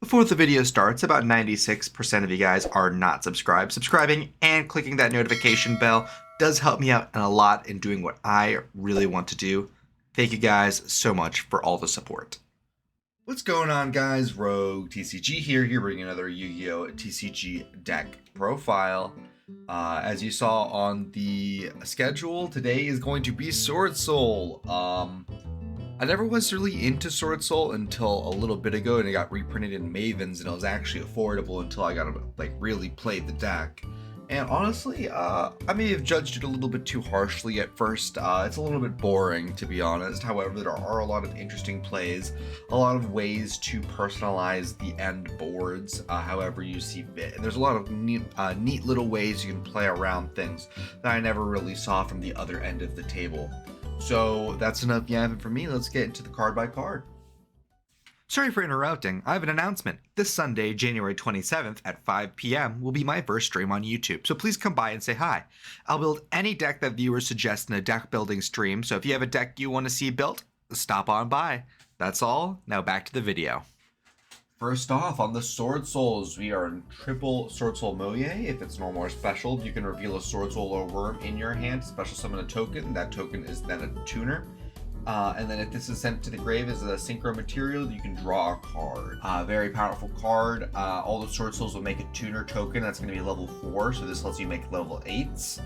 Before the video starts, about 96% of you guys are not subscribed. Subscribing and clicking that notification bell does help me out a lot in doing what I really want to do. Thank you guys so much for all the support. What's going on, guys? Rogue TCG here bringing another Yu-Gi-Oh! TCG deck profile. As you saw on the schedule, today is going to be Swordsoul. I never was really into Swordsoul until a little bit ago, and it got reprinted in Mavens, and it was actually affordable until I got to really play the deck. And honestly, I may have judged it a little bit too harshly at first. It's a little bit boring, to be honest. However, there are a lot of interesting plays, a lot of ways to personalize the end boards, however you see fit. There's a lot of neat little ways you can play around things that I never really saw from the other end of the table. So that's enough yapping for me. Let's get into the card by card. Sorry for interrupting. I have an announcement. This Sunday, January 27th at 5 p.m. will be my first stream on YouTube, so please come by and say hi. I'll build any deck that viewers suggest in a deck building stream, so if you have a deck you want to see built, stop on by. That's all. Now back to the video. First off, on the Swordsoul, we are in triple Swordsoul Moye. If it's normal or special, you can reveal a Swordsoul or worm in your hand, special summon a token. That token is then a tuner. And then if this is sent to the grave as a synchro material, you can draw a card. Very powerful card. All the Swordsoul's will make a tuner token. That's going to be level 4, so this lets you make level 8s.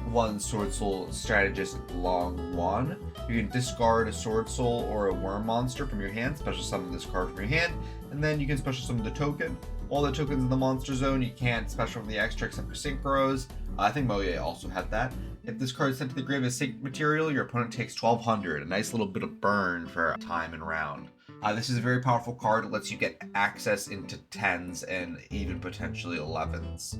One Swordsoul Strategist Long 1. You can discard a Swordsoul or a worm monster from your hand, special summon this card from your hand, and then you can special summon the token. All the tokens in the monster zone, you can't special from the extra except for synchros. I think Moye also had that. If this card is sent to the grave as sync material, your opponent takes 1200, a nice little bit of burn for time and round. This is a very powerful card. It lets you get access into 10s and even potentially 11s.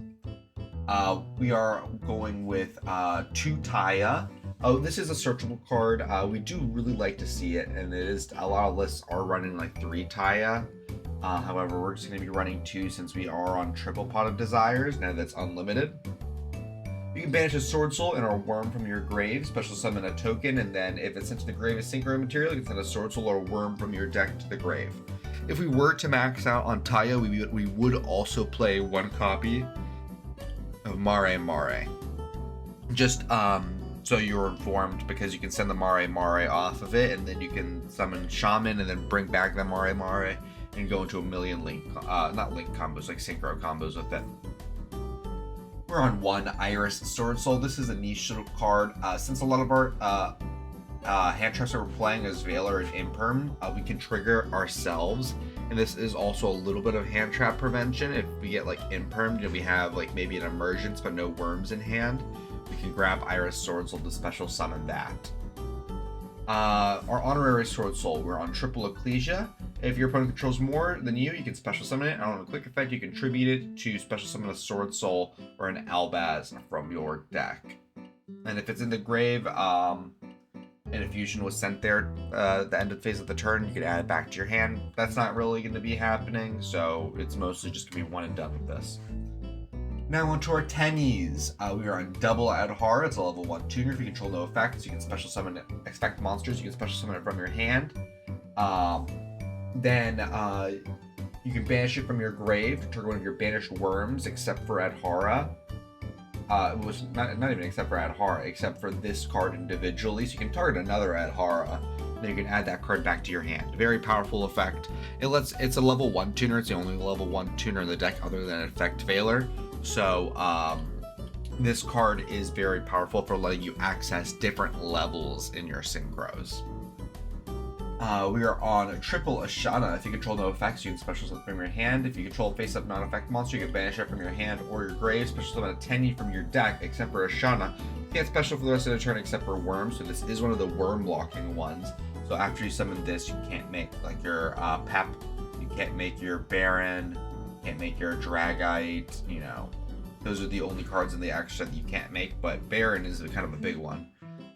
We are going with 2 Taya. Oh, this is a searchable card. We do really like to see it, and it is a lot of lists are running like 3 Taya. However, we're just going to be running 2 since we are on triple Pot of Desires. Now that's unlimited. You can banish a Swordsoul and a worm from your grave, special summon a token, and then if it's sent to the grave as synchro material, you can send a Swordsoul or a worm from your deck to the grave. If we were to max out on Taya, we would also play 1 copy of Mare Mare. Just so you're informed, because you can send the Mare Mare off of it, and then you can summon Shaman and then bring back the Mare Mare and go into a million not link combos, like synchro combos with it. We're on 1 Iris Swordsoul. This is a niche little card. Since a lot of our hand traps that we're playing as Veiler and Imperm, we can trigger ourselves. And this is also a little bit of hand trap prevention. If we get like Impermed and we have like maybe an emergence but no worms in hand, we can grab Iris Swordsoul to special summon that. Our honorary Swordsoul, we're on triple Ecclesia. If your opponent controls more than you can special summon it, and on a quick effect, you contribute it to special summon a Swordsoul or an Albaz from your deck. And if it's in the grave, and a fusion was sent there at the end of the phase of the turn, you can add it back to your hand. That's not really going to be happening, so it's mostly just going to be one and done with this. Now onto our tennies. We are on double Adhara. It's a level 1 tuner. If you control no effects, you can special summon expect monsters. You can special summon it from your hand. Then you can banish it from your grave to trigger one of your banished worms, except for Adhara. It was not even except for Adhara, except for this card individually. So you can target another Adhara, then you can add that card back to your hand. Very powerful effect. It's a level 1 tuner. It's the only level 1 tuner in the deck other than Effect Veiler. So this card is very powerful for letting you access different levels in your synchros. We are on triple Ashana. If you control no effects, you can special summon from your hand. If you control a face-up non-effect monster, you can banish it from your hand or your grave. Special summon a Tenyi from your deck, except for Ashana. You can't special for the rest of the turn except for Worm, so this is one of the worm blocking ones. So after you summon this, you can't make like your Pep, you can't make your Baron, you can't make your Dragite, you know. Those are the only cards in the extra that you can't make, but Baron is kind of a big one.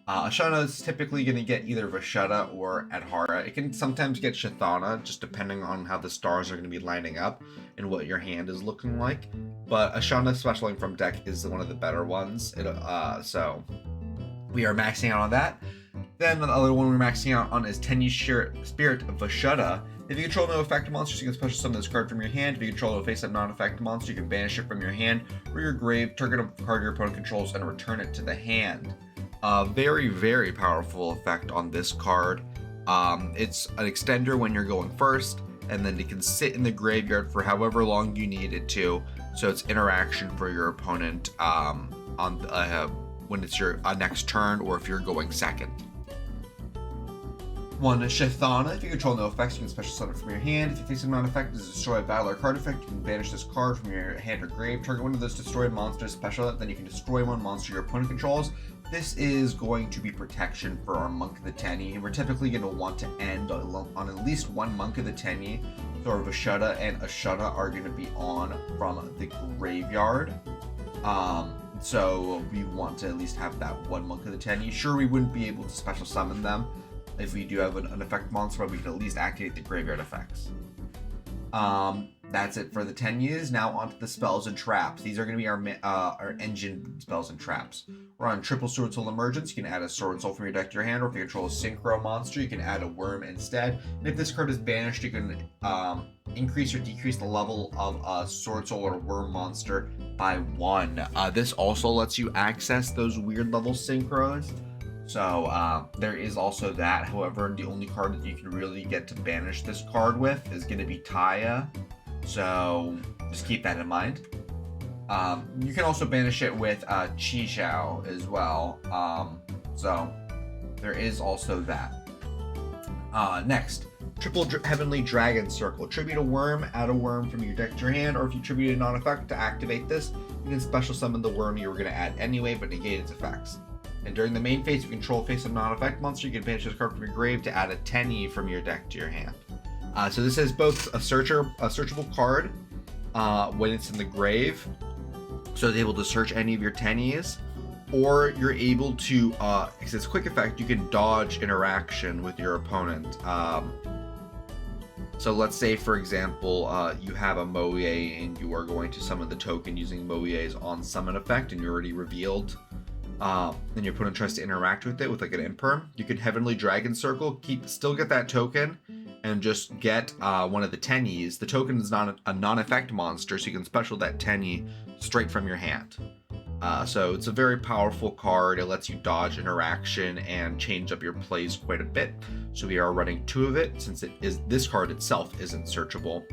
Ashana is typically going to get either Vashetta or Adhara. It can sometimes get Shathana, just depending on how the stars are going to be lining up and what your hand is looking like. But Ashana specialing from deck is one of the better ones. So we are maxing out on that. Then the other one we're maxing out on is Tenyi Spirit of Vashetta. If you control no effect monsters, you can special summon this card from your hand. If you control a face-up non-effect monster, you can banish it from your hand or your grave, target a card your opponent controls, and return it to the hand. Very, very powerful effect on this card. It's an extender when you're going first, and then it can sit in the graveyard for however long you need it to. So it's interaction for your opponent when it's your next turn, or if you're going second. One Shethana. If you control no effects, you can special summon it from your hand. If you face a non-effect is a destroy a battle or card effect, you can banish this card from your hand or grave. Target one of those destroyed monsters special, then you can destroy one monster your opponent controls. This is going to be protection for our Monk of the Tenyi, and we're typically going to want to end on at least one Monk of the Tenyi. So our Vashutta and Ashutta are going to be on from the graveyard. So we want to at least have that one Monk of the Tenyi. Sure, we wouldn't be able to special summon them if we do have an effect monster, but we can at least activate the graveyard effects. That's it for the Tenyis. Now onto the spells and traps. These are going to be our engine spells and traps. We're on triple Swordsoul Emergence. You can add a Swordsoul from your deck to your hand, or if you control a Synchro monster, you can add a Worm instead. And if this card is banished, you can increase or decrease the level of a Swordsoul or Worm monster by 1. This also lets you access those weird level Synchros. So there is also that. However, the only card that you can really get to banish this card with is going to be Taya. So just keep that in mind. You can also banish it with Yugioh as well. So there is also that. Next, triple Heavenly Dragon Circle. Tribute a worm, add a worm from your deck to your hand, or if you tribute a non-effect to activate this, you can special summon the worm you were going to add anyway, but negate its effects. And during the main phase, if you control a face of non-effect monster, you can banish this card from your grave to add a Tenyi from your deck to your hand. So this is both a searchable card when it's in the grave, so it's able to search any of your Tenyis, or you're able to, because it's a quick effect, you can dodge interaction with your opponent. So let's say, for example, you have a Moe and you are going to summon the token using Moe's on summon effect, and you already revealed. Then your opponent tries to interact with it with like an imperm. You could Heavenly Dragon Circle, still get that token, and just get one of the Tenyis. The token is not a non-effect monster, so you can special that Tenyi straight from your hand. So it's a very powerful card. It lets you dodge interaction and change up your plays quite a bit. So we are running 2 of it, since this card itself isn't searchable.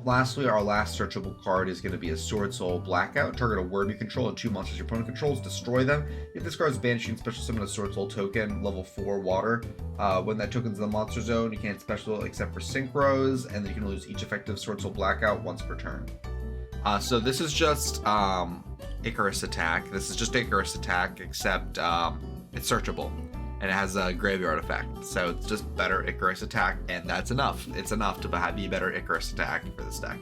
Lastly, our last searchable card is going to be a Swordsoul Blackout. Target a worm you control and 2 monsters your opponent controls. Destroy them. If this card is banished, you can special summon a Swordsoul token, level 4 water. When that token's in the monster zone, you can't special except for Synchros, and then you can lose each effective Swordsoul Blackout once per turn. So this is just Icarus Attack. This is just Icarus Attack, except it's searchable. And it has a graveyard effect, so it's just better Icarus Attack, and that's enough. It's enough to be better Icarus Attack for this deck.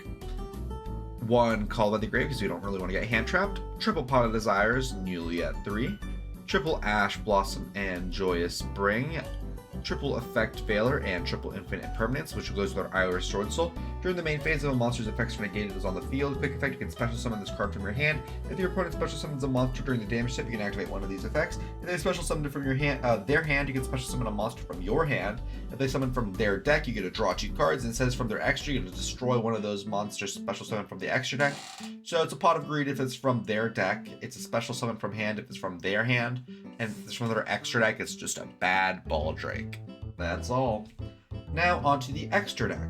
1 Call by the Grave, because we don't really want to get hand trapped. Triple Pot of Desires, newly at 3. Triple Ash Blossom and Joyous Spring. Triple Effect Failure, and Triple Infinite Permanence, which goes with our Iler Swordsoul. During the main phase of a monster's effects are negated is on the field. Quick effect, you can special summon this card from your hand. If your opponent special summons a monster during the damage step, you can activate one of these effects. If they special summon it from your hand, their hand, you can special summon a monster from your hand. If they summon from their deck, you get to draw 2 cards, and it says from their extra, you get to destroy one of those monsters special summon from the extra deck. So it's a Pot of Greed if it's from their deck. It's a special summon from hand if it's from their hand. And if it's from their extra deck, it's just a bad Baldrake. That's all. Now onto the extra deck.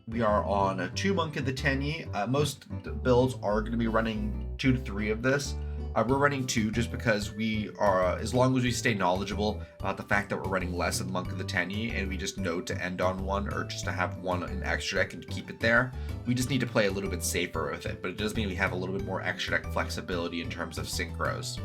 We are on a 2 Monk of the Tenyi. Most builds are going to be running 2 to 3 of this. We're running 2 just because we are, as long as we stay knowledgeable about the fact that we're running less of Monk of the Tenyi, and we just know to end on 1 or just to have 1 in extra deck and to keep it there. We just need to play a little bit safer with it, but it does mean we have a little bit more extra deck flexibility in terms of synchros.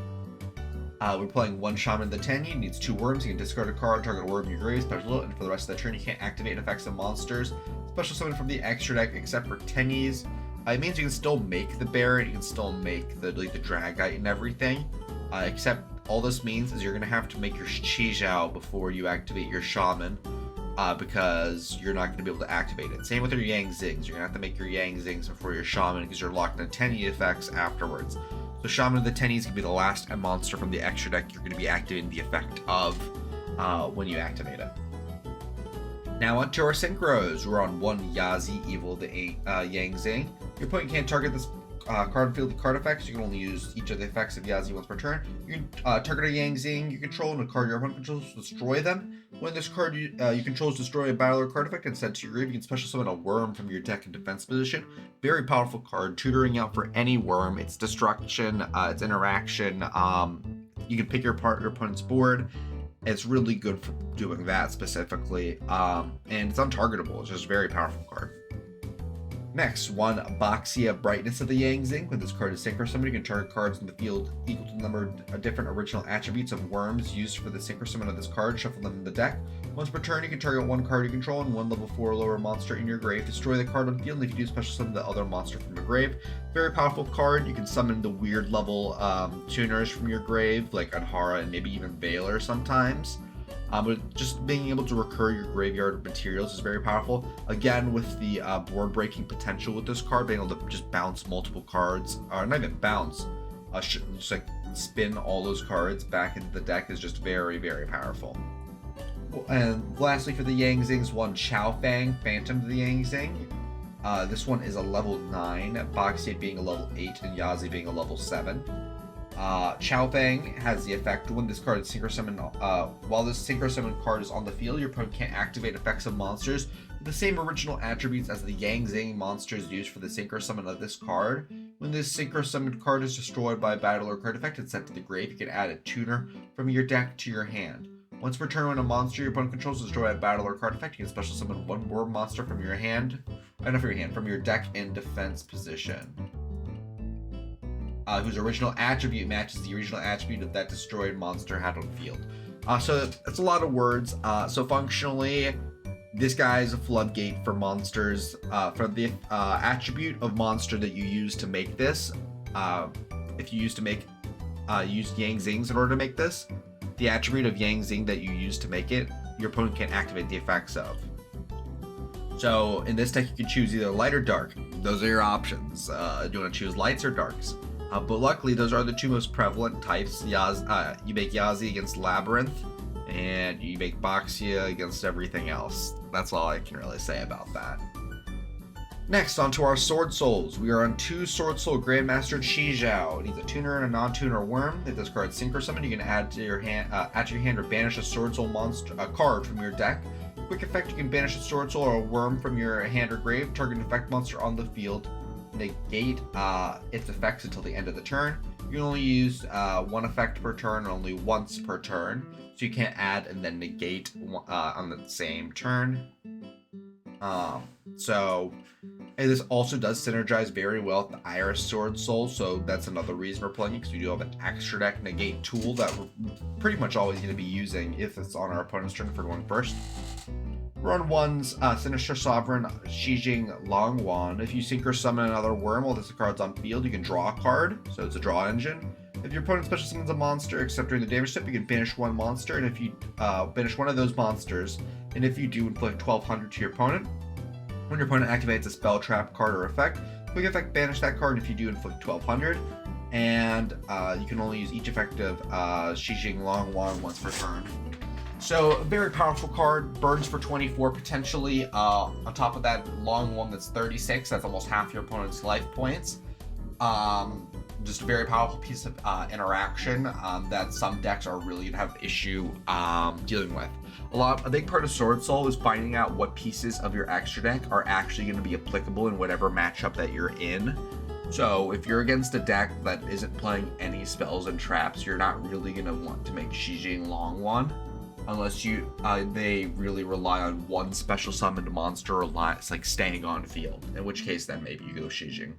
We're playing 1 Shaman of the Tenyi, needs 2 worms. You can discard a card, target a worm in your grave, special, and for the rest of the turn you can't activate effects of monsters. Special summon from the extra deck except for Tenyis. It means you can still make the Baron, you can still make the Dragite and everything. Except all this means is you're going to have to make your Yugioh before you activate your Shaman. Because you're not going to be able to activate it. Same with your Yang Zings. You're going to have to make your Yang Zings before your Shaman because you're locked in Tenyi effects afterwards. So Shaman of the Tenyi is going to be the last monster from the extra deck you're going to be activating the effect of when you activate it. Now on to our synchros. We're on 1 Yazi, Evil the Yang Zing. Your opponent can't target this card field with card effects. You can only use each of the effects of Yazi once per turn. You can target a Yang Zing you control and a card your opponent controls to destroy them. When this card you control is destroy a battle or card effect and sent to your grave, you can special summon a worm from your deck in defense position. Very powerful card, tutoring out for any worm. It's destruction, it's interaction. You can pick your opponent's board. It's really good for doing that specifically, and it's untargetable. It's just a very powerful card. Next, 1 Boxia, Brightness of the Yang Zing. When this card is synchro summoned, you can target cards in the field equal to the number of different original attributes of worms used for the synchro summon of this card. Shuffle them in the deck. Once per turn, you can target 1 card you control and 1 level 4 or lower monster in your grave. Destroy the card on the field, and if you do, special summon the other monster from the grave. Very powerful card. You can summon the weird level tuners from your grave, like Adhara and maybe even Veiler sometimes. But just being able to recur your graveyard materials is very powerful. Again, with the board breaking potential with this card, being able to just bounce multiple cards, or not even bounce, just like spin all those cards back into the deck is just very, very powerful. And lastly, for the Yang Zings, 1 Chao Fang, Phantom of the Yang Zing. This one is a level 9, Boxia being a level 8, and Yazi being a level 7. Chao Fang has the effect when this card is synchro summoned. While this synchro summon card is on the field, your opponent can't activate effects of monsters with the same original attributes as the Yang Zing monsters used for the synchro summon of this card. When this synchro summoned card is destroyed by a battle or card effect and sent to the grave, you can add a tuner from your deck to your hand. Once per turn, when a monster your opponent controls is destroyed by a battle or card effect, you can special summon 1 more monster from your hand, from your deck in defense position. Whose original attribute matches the original attribute of that destroyed monster had on field. So that's a lot of words. So functionally, this guy is a floodgate for monsters. For the attribute of monster that you use to make this, if you use Yang Zings in order to make this, the attribute of Yang Zing that you use to make it, your opponent can't activate the effects of. So in this deck, you can choose either light or dark. Those are your options. Do you want to choose lights or darks? But luckily, those are the 2 most prevalent types. You make Yazi against Labyrinth, and you make Boxia against everything else. That's all I can really say about that. Next, on to our Sword-Souls. We are on 2 Swordsoul Grandmaster Yugioh. It needs a tuner and a non-tuner worm. If this card is synchro summoned, you can add to your hand or banish a Swordsoul monster card from your deck. Quick effect: you can banish a Swordsoul or a worm from your hand or grave. Target an effect monster on the field. Negate its effects until the end of the turn. You can only use 1 effect per turn, only once per turn, so you can't add and then negate on the same turn. And this also does synergize very well with the Iris Swordsoul, so that's another reason we're playing it, because we do have an extra deck negate tool that we're pretty much always going to be using if it's on our opponent's turn for going first. We're on 1's Sinister Sovereign Shijing Longwan. If you synchro summon another worm while this card's on field, you can draw a card, so it's a draw engine. If your opponent special summons a monster, except during the damage step, you can banish 1 monster, and if you banish 1 of those monsters, and if you do, inflict 1200 to your opponent. When your opponent activates a spell, trap, card, or effect, quick effect, banish that card, and if you do, inflict 1200. And you can only use each effect of Shijing Longwan once per turn. So, a very powerful card, burns for 24 potentially. On top of that, long one that's 36, that's almost half your opponent's life points. Just a very powerful piece of interaction that some decks are really going to have issue dealing with. A big part of Swordsoul is finding out what pieces of your extra deck are actually going to be applicable in whatever matchup that you're in. So if you're against a deck that isn't playing any spells and traps, you're not really going to want to make Shijing Longwan. Unless they really rely on 1 special summoned monster or like staying on field, in which case then maybe you go Shijing.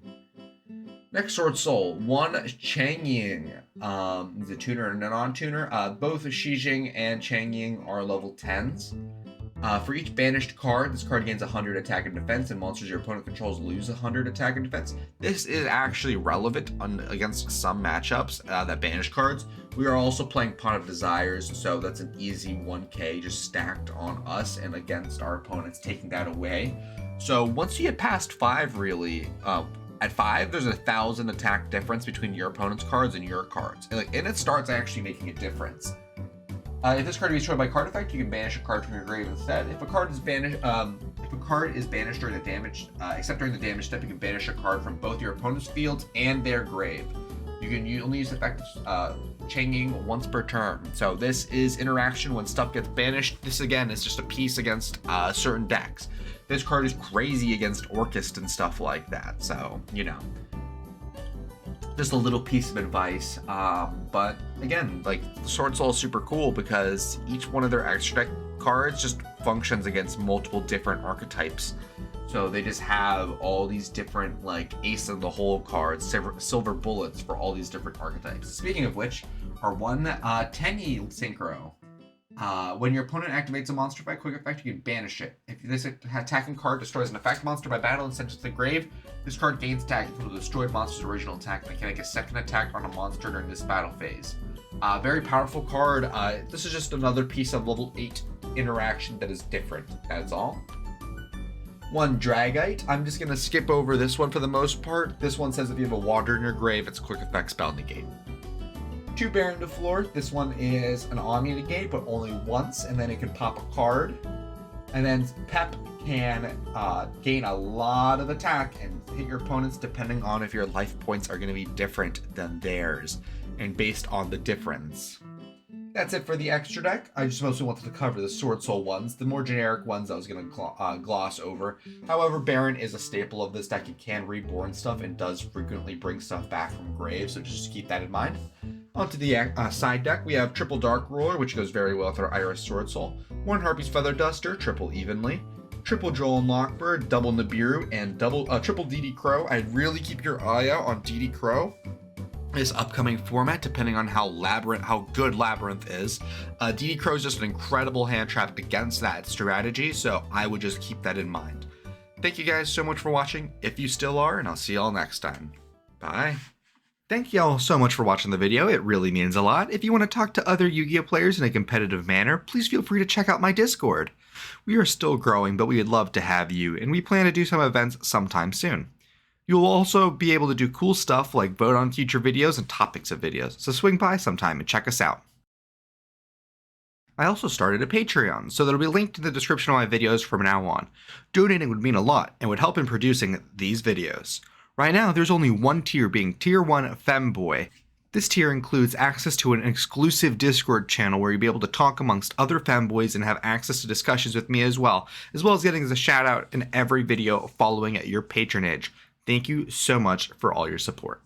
Next, Swordsoul, 1 Changying. He's a tuner and a non-tuner. Both Shijing and Changying are level 10s. For each banished card, this card gains 100 attack and defense, and monsters your opponent controls lose 100 attack and defense. This is actually relevant against some matchups that banish cards. We are also playing Pot of Desires, so that's an easy 1k just stacked on us and against our opponents, taking that away. So once you get past 5, really, at 5, there's 1,000 attack difference between your opponent's cards and your cards. And it starts actually making a difference. If this card is destroyed by card effect, you can banish a card from your grave instead. If a card is banished, during the damage, except during the damage step, you can banish a card from both your opponent's fields and their grave. You can only use effective changing once per turn. So this is interaction when stuff gets banished. This again is just a piece against certain decks. This card is crazy against Orcust and stuff like that. So, you know, just a little piece of advice. But again, like, Swordsoul is super cool because each one of their extra deck cards just functions against multiple different archetypes. So they just have all these different, like, ace in the hole cards, silver bullets for all these different archetypes. Speaking of which, our one Tenyi Synchro. When your opponent activates a monster by quick effect, you can banish it. If this attacking card destroys an effect monster by battle and sends it to the grave, this card gains attack equal to the destroyed monster's original attack and can make a second attack on a monster during this battle phase. Very powerful card. This is just another piece of level 8 interaction that is different. That's all. One Dragite. I'm just going to skip over this one for the most part. This one says if you have a water in your grave, it's a quick effect spell negate. 2 Baron de Fleur. This one is an Omni negate, but only once, and then it can pop a card. And then Pep can gain a lot of attack and hit your opponents depending on if your life points are going to be different than theirs, and based on the difference. That's it for the extra deck. I just mostly wanted to cover the Swordsoul ones. The more generic ones I was going to gloss over. However, Baron is a staple of this deck. It can reborn stuff and does frequently bring stuff back from graves, so just keep that in mind. Onto the side deck, we have Triple Dark Roller, which goes very well with our Iris Swordsoul. 1 Harpy's Feather Duster, triple evenly. Triple Joel and Lockbird, double Nibiru, and triple DD Crow. I'd really keep your eye out on DD Crow. This upcoming format, depending on how good Labyrinth is. DD Crow is just an incredible hand trap against that strategy, so I would just keep that in mind. Thank you guys so much for watching, if you still are, and I'll see y'all next time. Bye. Thank y'all so much for watching the video, it really means a lot. If you want to talk to other Yu-Gi-Oh players in a competitive manner, please feel free to check out my Discord. We are still growing, but we would love to have you, and we plan to do some events sometime soon. You'll also be able to do cool stuff like vote on future videos and topics of videos, so swing by sometime and check us out. I also started a Patreon, so that'll be linked in the description of my videos from now on. Donating would mean a lot and would help in producing these videos. Right now, there's only one tier, being Tier 1 Femboy. This tier includes access to an exclusive Discord channel where you'll be able to talk amongst other femboys and have access to discussions with me as well as getting a shout out in every video following your patronage. Thank you so much for all your support.